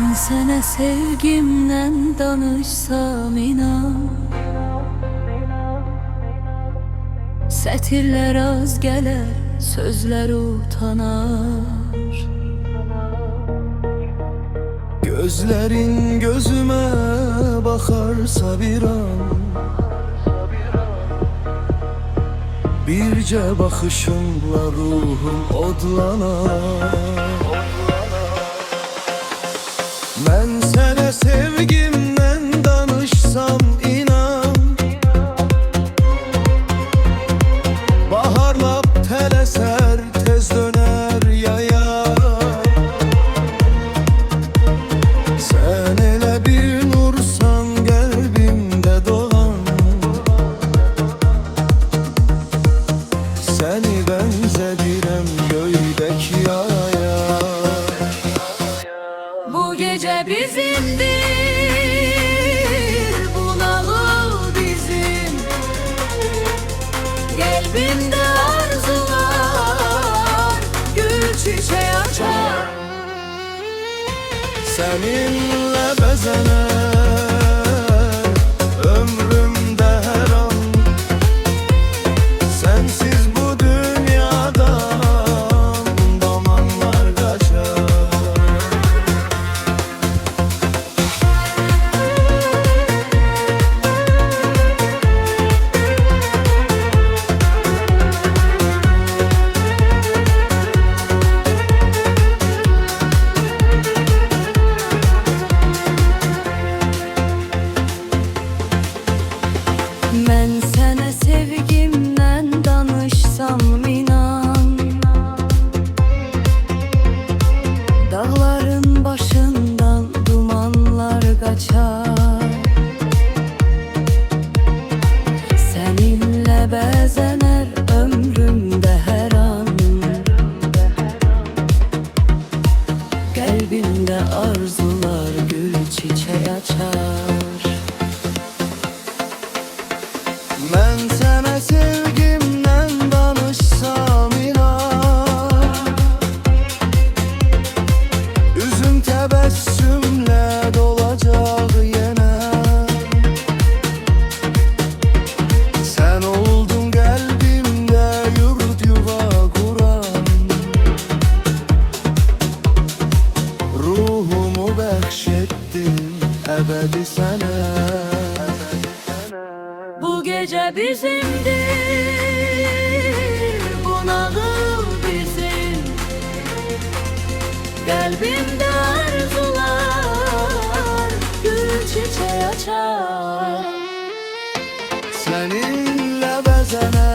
Ben sana sevgimden danışsam inan, sətirlər az gələr, sözlər utanar. Gözlerin gözüme bakarsa bir an, birce bakışınla ruhum odlanar. Ben sana sevgimden danışsam inan, baharlap teleser tez döner yaya. Sen ele bir nursan kalbimde doğan, seni benzedirem göydeki yaya. Bu gece bizimdir, bunalı bizim. Kalbimde arzular, gül çiçeği açar. Seninle bezener ömrümde her an, sensiz bu dünyadan zamanlar kaçar. Ben sana sevgimden danışsam inan, dağların başından dumanlar kaçar. Seninle bezener ömrümde her an, kalbimde arzular gül çiçeği açar. Ben sana sevgimden danışsam inan, üzüm tebessümle dolacak yine. Sen oldun kalbimde yurt yuva kuran, ruhumu bəxşettin ebedi sana. Bu gece bizimdir, bunağı bizim. Kalbimde arzular, gül çiçeği açar. Seninle bezener